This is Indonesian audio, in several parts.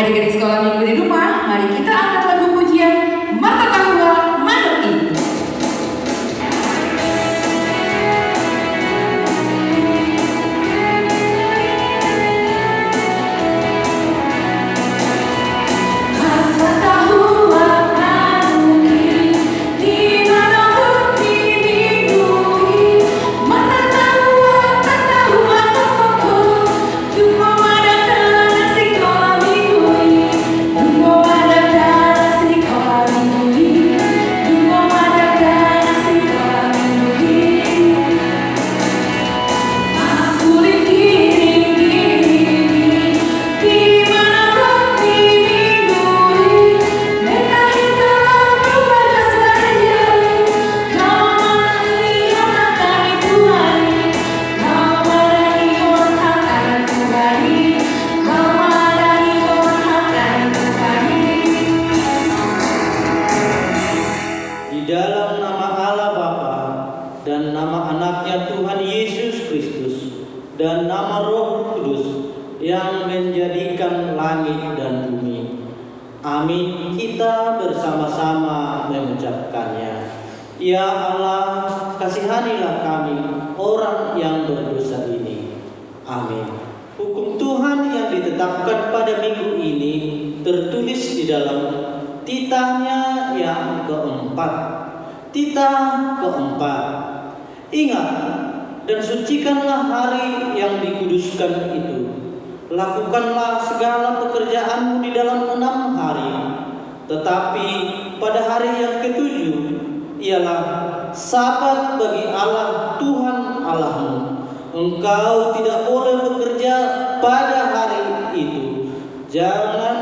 Adik-adik sekolah minggu di rumah, mari kita angkat lagu pujian Mata Tahua Manuki. Dan nama Roh Kudus yang menjadikan langit dan bumi. Amin. Kita bersama-sama mengucapkannya. Ya Allah, kasihanilah kami orang yang berdosa ini. Amin. Hukum Tuhan yang ditetapkan pada minggu ini tertulis di dalam titahnya yang keempat. Titah keempat. Ingat dan sucikanlah hari yang dikuduskan itu. Lakukanlah segala pekerjaanmu di dalam 6 hari. Tetapi pada hari yang ke-7 ialah Sabat bagi Allah Tuhan Allahmu. Engkau tidak boleh bekerja pada hari itu. Jangan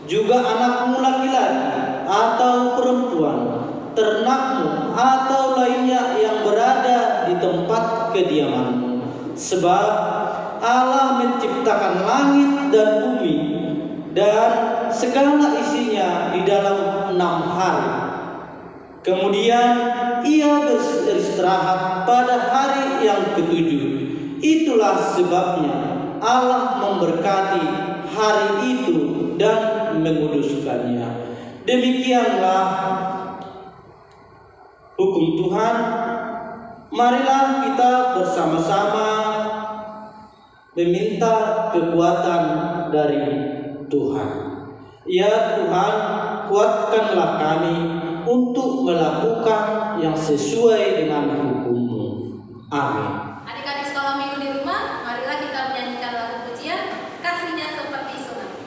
juga anakmu laki-laki atau perempuan, ternakmu atau lainnya yang berada di tempat kediamanmu. Sebab Allah menciptakan langit dan bumi dan segala isinya di dalam 6 hari. Kemudian ia beristirahat pada hari yang ke-7. Itulah sebabnya Allah memberkati hari itu dan menguduskannya. Demikianlah hukum Tuhan. Marilah kita bersama-sama meminta kekuatan dari Tuhan. Ya Tuhan, kuatkanlah kami untuk melakukan yang sesuai dengan hukum-Mu. Amin. Adik-adik sekolah minggu di rumah, marilah kita menyanyikan lagu pujian Kasihnya Seperti Tsunami.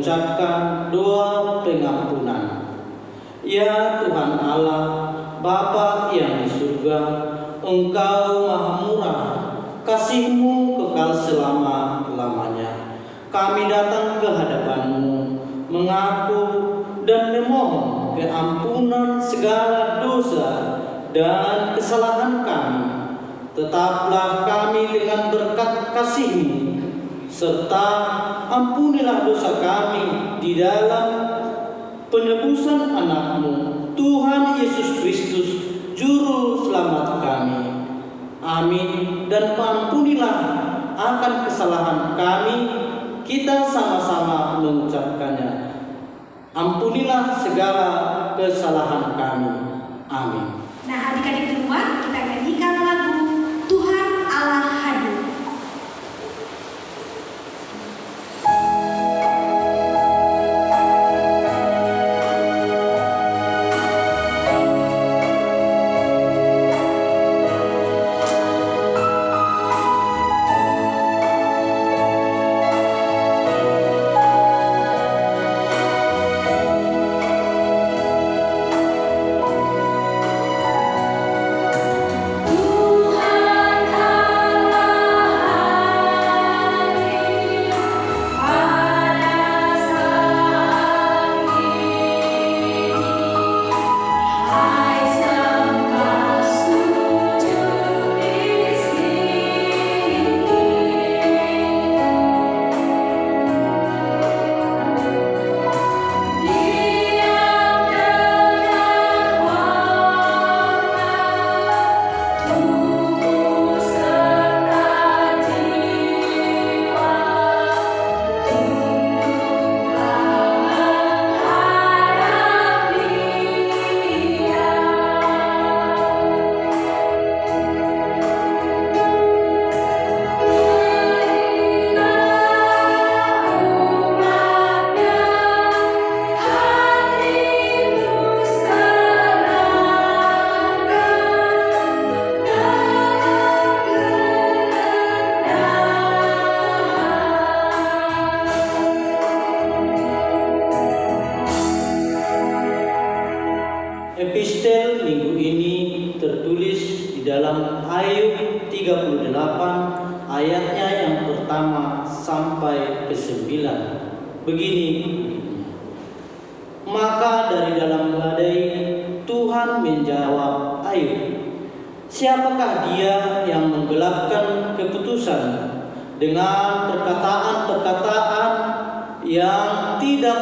mengucapkan doa pengampunan. Ya Tuhan Allah, Bapa yang di surga, Engkau Maha Murah, kasih-Mu kekal selama-lamanya. Kami datang ke hadapan-Mu, mengaku dan memohon keampunan segala dosa dan kesalahan kami. Tetaplah kami dengan berkat kasih-Mu, serta ampunilah dosa kami di di dalam penebusan anakmu, Tuhan Yesus Kristus, Juru Selamat kami. Amin. Dan ampunilah akan kesalahan kami, kita sama-sama mengucapkannya. Ampunilah segala kesalahan kami. Amin. Nah, adik-adik di rumah, kita nyanyikan lagu Tuhan Allah Hadir. Epistel minggu ini tertulis di dalam Ayub 38 ayatnya yang pertama sampai ke-9. Begini, maka dari dalam badai Tuhan menjawab Ayub, siapakah dia yang menggelapkan keputusan dengan perkataan-perkataan yang tidak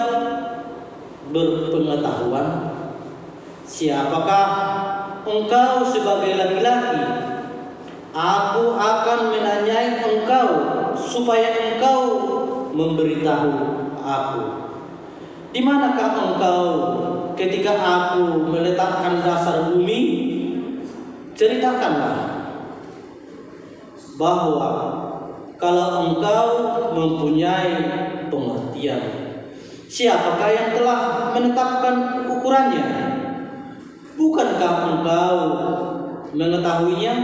berpengetahuan? Siapakah engkau sebagai laki-laki? Aku akan menanyai engkau supaya engkau memberitahu aku. Di manakah engkau ketika aku meletakkan dasar bumi? Ceritakanlah bahwa kalau engkau mempunyai pengertian, siapakah yang telah menetapkan ukurannya? Bukankah engkau mengetahuinya?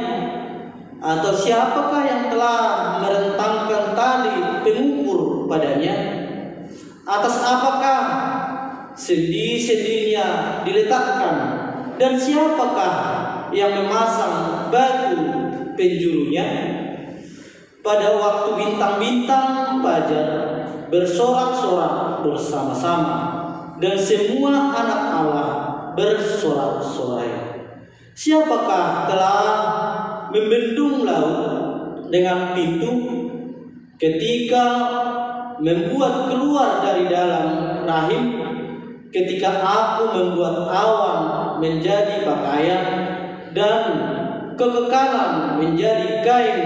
Atau siapakah yang telah merentangkan tali pengukur padanya? Atas apakah sendi-sendinya diletakkan? Dan siapakah yang memasang batu penjurunya? Pada waktu bintang-bintang fajar bersorak-sorak bersama-sama, dan semua anak Allah bersorak-sorai, siapakah telah membendung laut dengan pintu ketika membuat keluar dari dalam rahim, ketika aku membuat awan menjadi pakaian dan kekekalan menjadi kain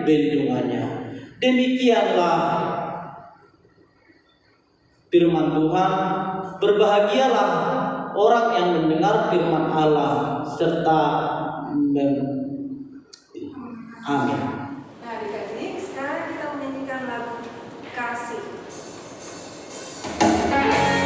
bendungannya? Demikianlah firman Tuhan. Berbahagialah orang yang mendengar firman Allah serta Amin. Nah, adik-adik, sekarang kita menyanyikan lagu Kasih. Kasih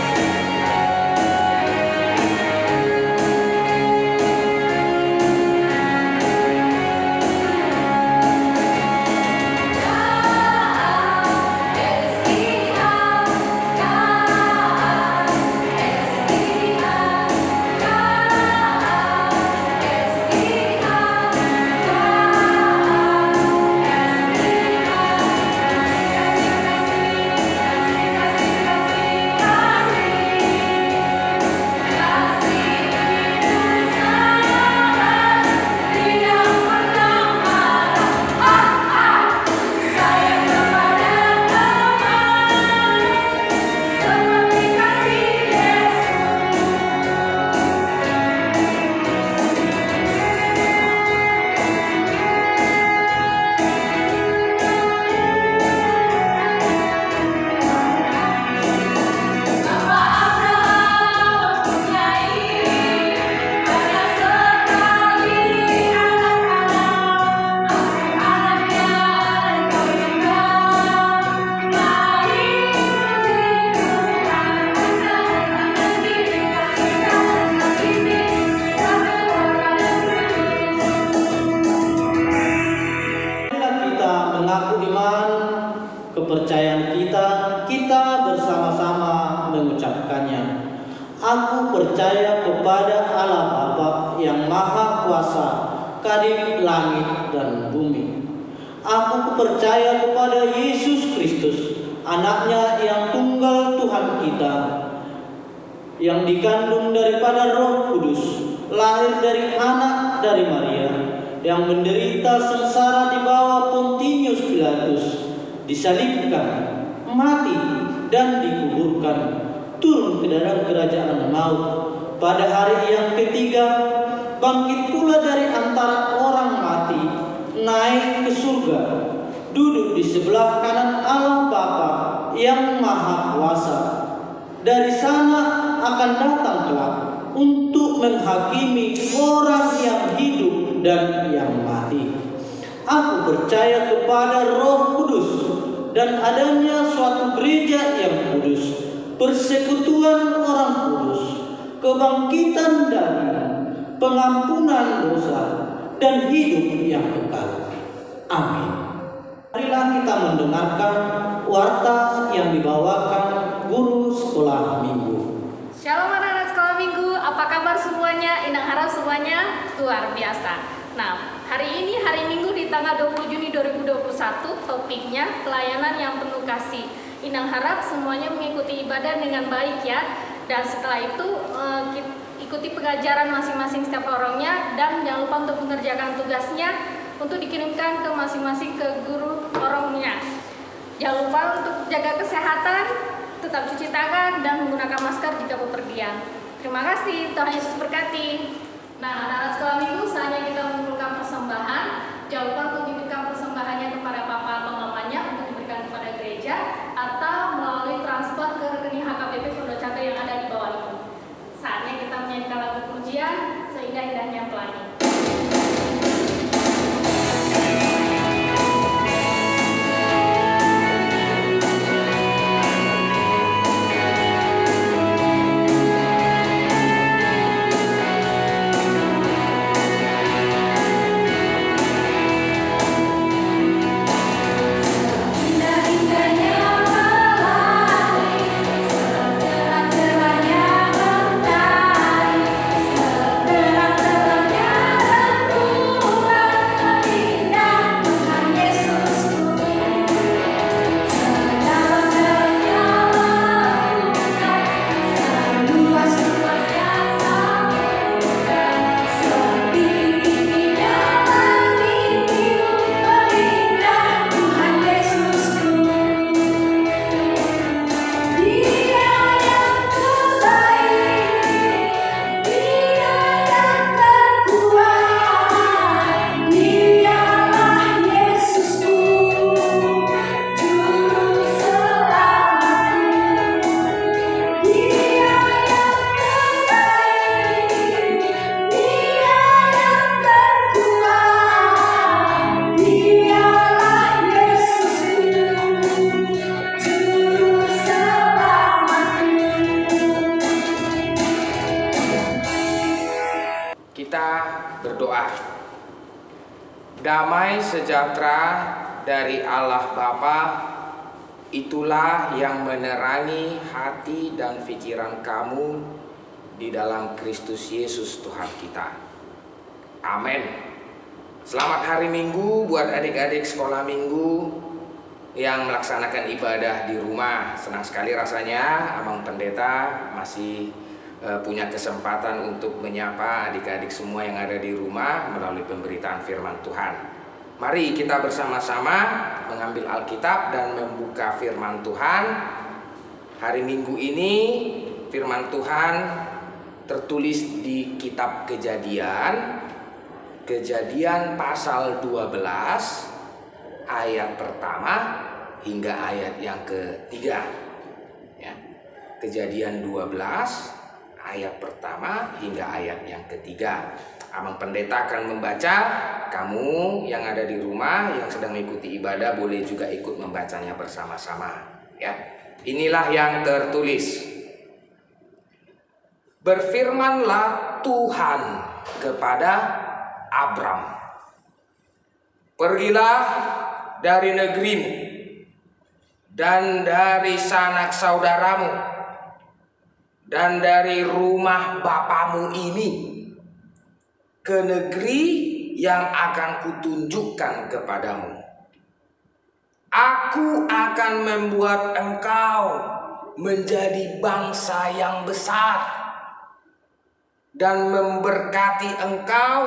Kadin langit dan bumi. Aku percaya kepada Yesus Kristus, anaknya yang tunggal Tuhan kita, yang dikandung daripada Roh Kudus, lahir dari anak dari Maria, yang menderita sengsara di bawah Pontius Pilatus, disalibkan, mati, dan dikuburkan, turun ke dalam kerajaan maut. Pada hari yang ketiga, bangkit pula dari antara orang mati, naik ke surga, duduk di sebelah kanan Allah Bapa yang Maha Kuasa. Dari sana akan datang kelak untuk menghakimi orang yang hidup dan yang mati. Aku percaya kepada Roh Kudus dan adanya suatu gereja yang kudus, persekutuan orang kudus, kebangkitan daging, pengampunan dosa, dan hidup yang kekal. Amin. Marilah kita mendengarkan warta yang dibawakan guru sekolah minggu. Shalom anak-anak sekolah minggu, apa kabar semuanya? Inang harap semuanya luar biasa. Nah, hari ini hari Minggu di tanggal 20 Juni 2021, topiknya pelayanan yang penuh kasih. Inang harap semuanya mengikuti ibadah dengan baik ya. Dan setelah itu ikuti pengajaran masing-masing setiap orangnya, dan jangan lupa untuk mengerjakan tugasnya untuk dikirimkan ke masing-masing ke guru orangnya. Jangan lupa untuk jaga kesehatan, tetap cuci tangan, dan menggunakan masker jika bepergian. Terima kasih, Tuhan Yesus berkati. Nah, anak-anak sekolah minggu, saatnya kita mengumpulkan persembahan. Jangan lupa untuk dititipkan persembahannya kepada papa atau mamanya untuk diberikan kepada gereja, atau melalui transfer ke rekening HKBP Pondok Catur yang ada di bawah ini. Saatnya kita menyanyikan lagu pujian Seindah-indahnya Pelangi. Damai sejahtera dari Allah Bapa, itulah yang menerangi hati dan pikiran kamu di dalam Kristus Yesus Tuhan kita. Amin. Selamat hari Minggu buat adik-adik sekolah minggu yang melaksanakan ibadah di rumah. Senang sekali rasanya Abang Pendeta masih punya kesempatan untuk menyapa adik-adik semua yang ada di rumah melalui pemberitaan firman Tuhan. Mari kita bersama-sama mengambil Alkitab dan membuka firman Tuhan. Hari Minggu ini firman Tuhan tertulis di kitab Kejadian pasal 12 ayat pertama hingga ayat yang ketiga ya. Kejadian 12 ayat pertama hingga ayat yang ketiga. Abang Pendeta akan membaca. Kamu yang ada di rumah yang sedang mengikuti ibadah boleh juga ikut membacanya bersama-sama ya. Inilah yang tertulis. Berfirmanlah Tuhan kepada Abram, pergilah dari negerimu dan dari sanak saudaramu dan dari rumah bapamu ini ke negeri yang akan kutunjukkan kepadamu. Aku akan membuat engkau menjadi bangsa yang besar dan memberkati engkau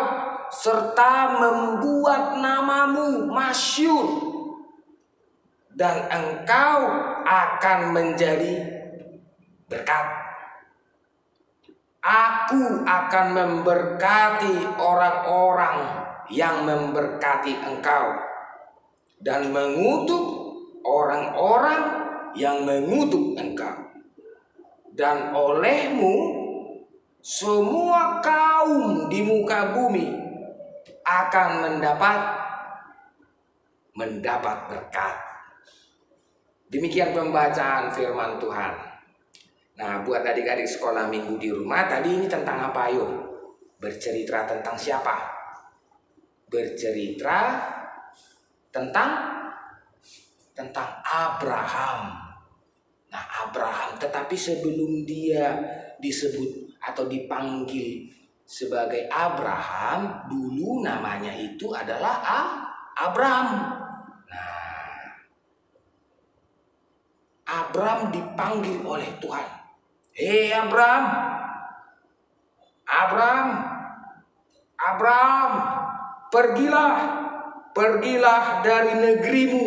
serta membuat namamu masyhur, dan engkau akan menjadi berkat. Aku akan memberkati orang-orang yang memberkati engkau dan mengutuk orang-orang yang mengutuk engkau. Dan olehmu semua kaum di muka bumi akan mendapat berkat. Demikian pembacaan firman Tuhan. Nah, buat adik-adik sekolah minggu di rumah, tadi ini tentang apa yuk? Bercerita tentang siapa? Bercerita tentang Abraham. Nah, Abraham, tetapi sebelum dia disebut atau dipanggil sebagai Abraham, dulu namanya itu adalah Abram. Nah, Abram dipanggil oleh Tuhan. Hei Abram, pergilah dari negerimu.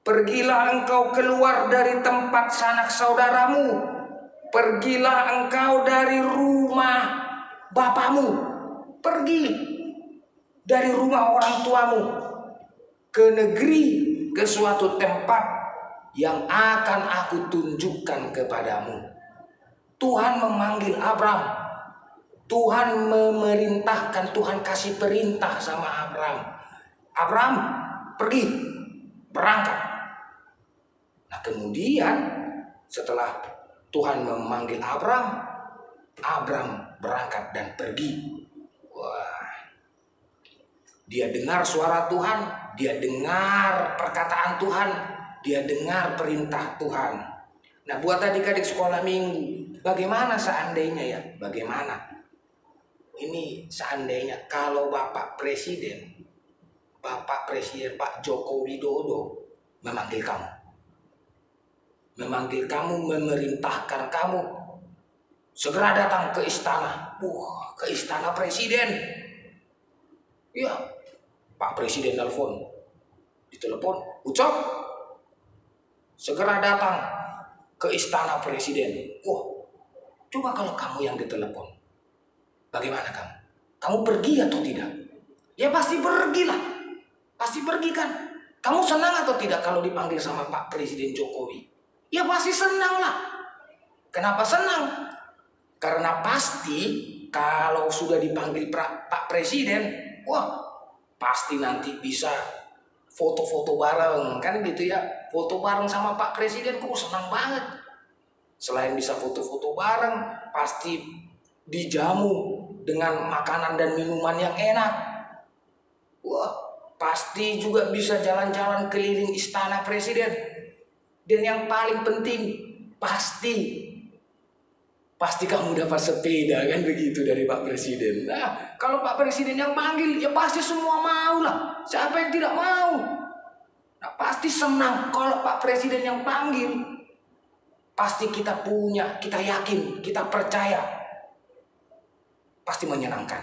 Pergilah engkau keluar dari tempat sanak saudaramu. Pergilah engkau dari rumah bapamu. Pergi dari rumah orang tuamu ke negeri, ke suatu tempat yang akan aku tunjukkan kepadamu. Tuhan memanggil Abram. Tuhan memerintahkan, Tuhan kasih perintah sama Abram. Abram, pergi, berangkat. Nah, kemudian setelah Tuhan memanggil Abram berangkat dan pergi. Wah, dia dengar suara Tuhan, dia dengar perkataan Tuhan, dia dengar perintah Tuhan. Nah, buat adik-adik sekolah minggu, bagaimana seandainya ya? Bagaimana? Ini seandainya kalau Bapak Presiden Pak Joko Widodo memanggil kamu, memerintahkan kamu segera datang ke istana. Ke istana presiden. Iya, Pak Presiden ditelepon, ucap, segera datang ke istana presiden. Coba kalau kamu yang ditelepon, bagaimana kamu? Kamu pergi atau tidak? Ya pasti pergilah, pasti pergi kan? Kamu senang atau tidak kalau dipanggil sama Pak Presiden Jokowi? Ya pasti senang lah. Kenapa senang? Karena pasti kalau sudah dipanggil Pak Presiden, pasti nanti bisa foto-foto bareng, kan gitu ya. Foto bareng sama Pak Presiden, senang banget. Selain bisa foto-foto bareng, pasti dijamu dengan makanan dan minuman yang enak. Pasti juga bisa jalan-jalan keliling istana presiden. Dan yang paling penting, pasti kamu dapat sepeda, kan begitu, dari Pak Presiden. Nah, kalau Pak Presiden yang panggil, ya pasti semua mau lah. Siapa yang tidak mau? Nah, pasti senang kalau Pak Presiden yang panggil. Pasti kita yakin, kita percaya. Pasti menyenangkan.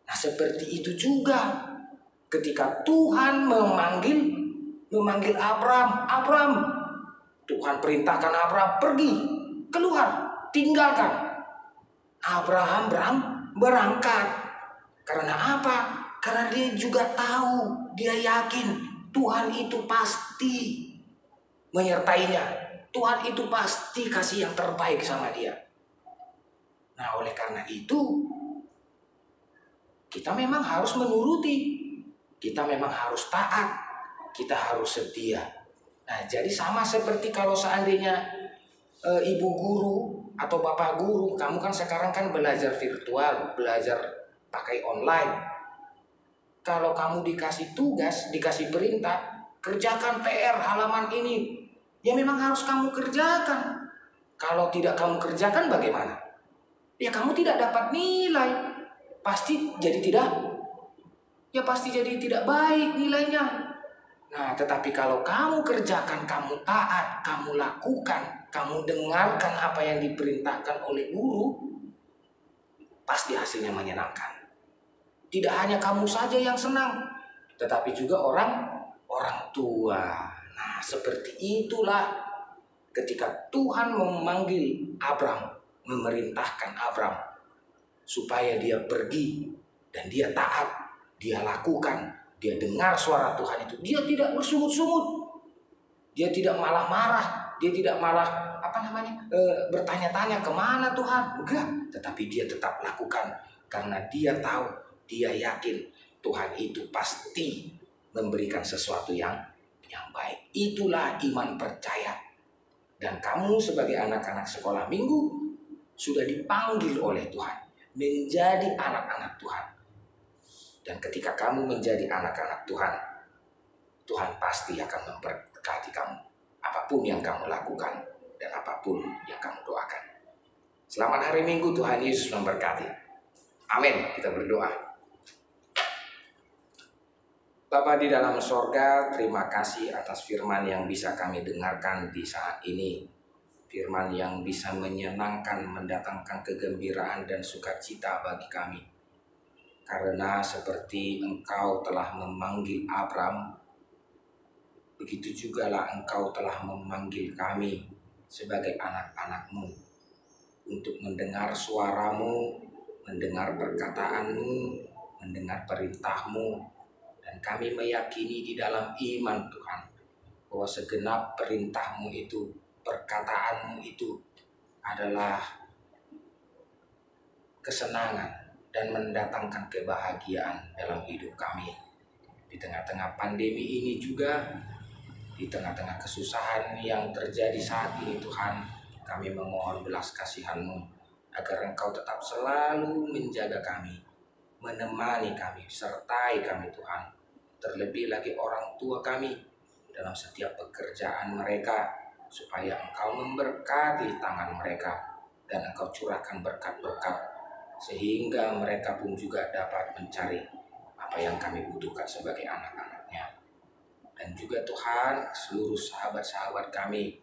Nah, seperti itu juga ketika Tuhan memanggil Abram. Tuhan perintahkan Abram, pergi, keluar, tinggalkan. Abraham berangkat. Karena apa? Karena dia juga tahu, dia yakin Tuhan itu pasti menyertainya. Tuhan itu pasti kasih yang terbaik sama dia. Nah, oleh karena itu kita memang harus menuruti. Kita memang harus taat. Kita harus setia. Nah, jadi sama seperti kalau seandainya ibu guru atau bapak guru, kamu kan sekarang kan belajar virtual, belajar pakai online. Kalau kamu dikasih tugas, dikasih perintah, kerjakan PR halaman ini, ya memang harus kamu kerjakan. Kalau tidak kamu kerjakan bagaimana? Ya kamu tidak dapat nilai. Pasti jadi tidak ya pasti jadi tidak baik nilainya. Nah, tetapi kalau kamu kerjakan, kamu taat, kamu lakukan, kamu dengarkan apa yang diperintahkan oleh guru, pasti hasilnya menyenangkan. Tidak hanya kamu saja yang senang, tetapi juga orang tua. Nah, seperti itulah ketika Tuhan memanggil Abram, memerintahkan Abram supaya dia pergi dan dia taat, dia lakukan, dia dengar suara Tuhan itu. Dia tidak bersungut-sungut, dia tidak malah marah, dia tidak malah bertanya-tanya kemana Tuhan. Enggak, tetapi dia tetap lakukan karena dia tahu, dia yakin Tuhan itu pasti memberikan sesuatu yang baik. Itulah iman percaya. Dan kamu sebagai anak-anak sekolah minggu sudah dipanggil oleh Tuhan menjadi anak-anak Tuhan. Dan ketika kamu menjadi anak-anak Tuhan, Tuhan pasti akan memberkati kamu. Apapun yang kamu lakukan dan apapun yang kamu doakan. Selamat hari Minggu, Tuhan Yesus memberkati. Amin. Kita berdoa. Bapa di dalam sorga, terima kasih atas firman yang bisa kami dengarkan di saat ini. Firman yang bisa menyenangkan, mendatangkan kegembiraan dan sukacita bagi kami. Karena seperti Engkau telah memanggil Abram, begitu jugalah Engkau telah memanggil kami sebagai anak-anak-Mu untuk mendengar suara-Mu, mendengar perkataan-Mu, mendengar perintah-Mu. Dan kami meyakini di dalam iman Tuhan bahwa segenap perintah-Mu itu, perkataan-Mu itu adalah kesenangan dan mendatangkan kebahagiaan dalam hidup kami. Di tengah-tengah pandemi ini juga, di tengah-tengah kesusahan yang terjadi saat ini Tuhan, kami memohon belas kasihan-Mu agar Engkau tetap selalu menjaga kami, menemani kami, sertai kami Tuhan. Terlebih lagi orang tua kami dalam setiap pekerjaan mereka, supaya Engkau memberkati tangan mereka dan Engkau curahkan berkat-berkat sehingga mereka pun juga dapat mencari apa yang kami butuhkan sebagai anak-anak-Nya. Dan juga Tuhan, seluruh sahabat-sahabat kami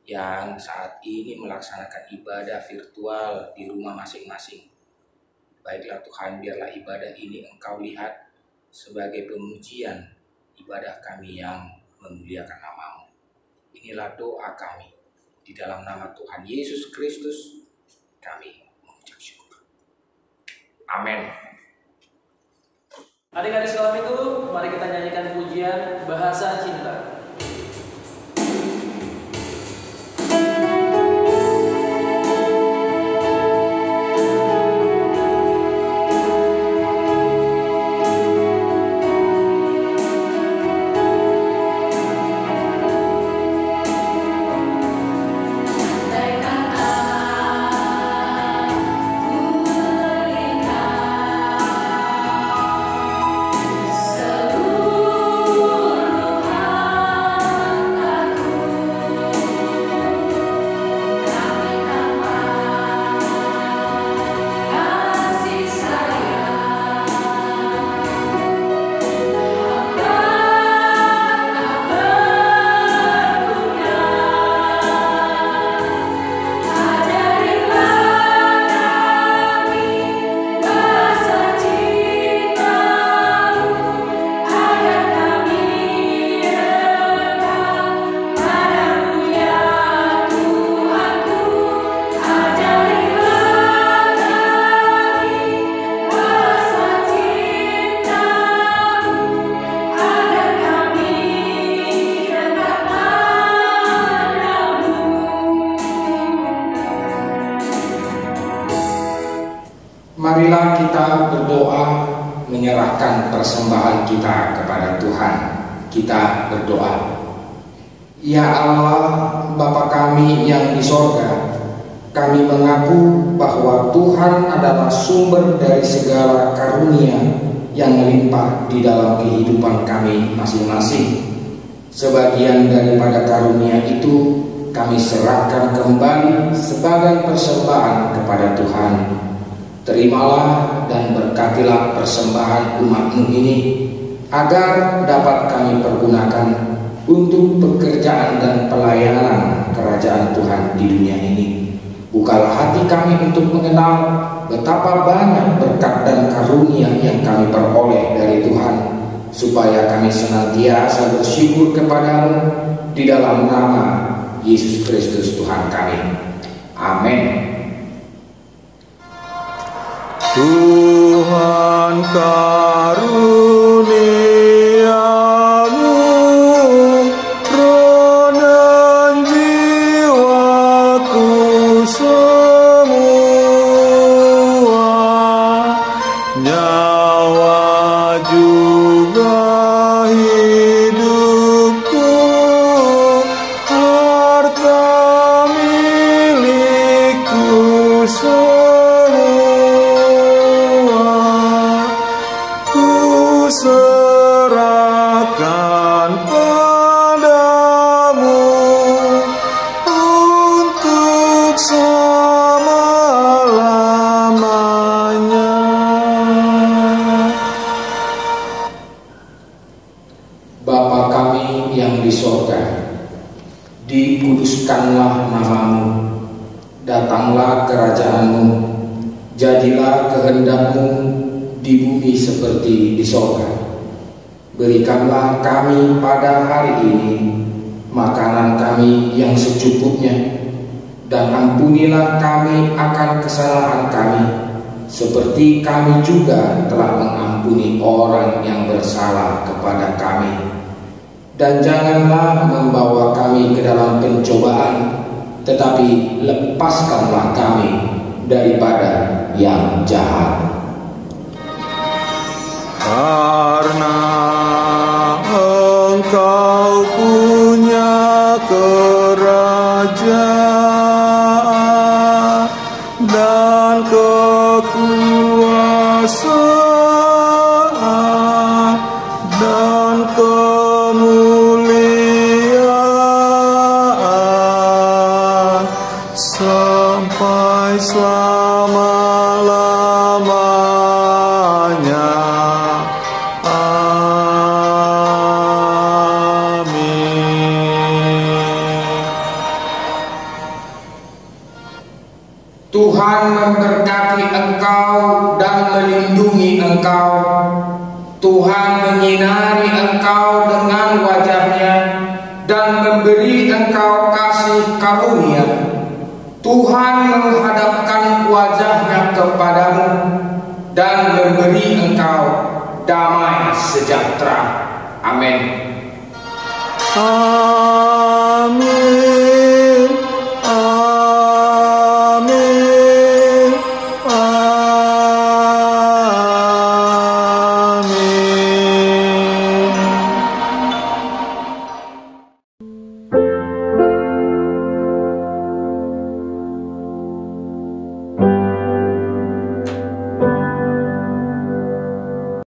yang saat ini melaksanakan ibadah virtual di rumah masing-masing. Baiklah Tuhan, biarlah ibadah ini Engkau lihat sebagai pemujian ibadah kami yang memuliakan nama-Mu. Inilah doa kami. Di dalam nama Tuhan Yesus Kristus kami mengucap syukur. Amin. Adik-adik sekolah minggu, mari kita nyanyikan pujian Bahasa Cinta. Marilah kita berdoa, menyerahkan persembahan kita kepada Tuhan. Kita berdoa. Ya Allah, Bapa kami yang di sorga, kami mengaku bahwa Tuhan adalah sumber dari segala karunia yang melimpah di dalam kehidupan kami masing-masing. Sebagian daripada karunia itu kami serahkan kembali sebagai persembahan kepada Tuhan. Terimalah dan berkatilah persembahan umat-Mu ini, agar dapat kami pergunakan untuk pekerjaan dan pelayanan kerajaan Tuhan di dunia ini. Bukalah hati kami untuk mengenal betapa banyak berkat dan karunia yang kami peroleh dari Tuhan, supaya kami senantiasa bersyukur kepadamu di dalam nama Yesus Kristus Tuhan kami. Amin. Tuhan karuniamu, roh dan jiwaku semua, nyawa juga hidupku, harta milikku serahkan padamu untuk selama-lamanya. Bapa kami yang di sorga, dikuduskanlah namamu, datanglah kerajaanmu, jadilah kehendakmu di bumi seperti di sorga. Berikanlah kami pada hari ini makanan kami yang secukupnya, dan ampunilah kami akan kesalahan kami, seperti kami juga telah mengampuni orang yang bersalah kepada kami. Dan janganlah membawa kami ke dalam pencobaan, tetapi lepaskanlah kami daripada yang jahat. Karena Engkau punya kerajaan dan kekuasaan dan kemuliaan sampai selama-lamanya. Tuhan memberkati engkau dan melindungi engkau. Tuhan menyinari engkau dengan wajah-Nya dan memberi engkau kasih karunia. Tuhan menghadapkan wajah-Nya kepadamu dan memberi engkau damai sejahtera. Amin.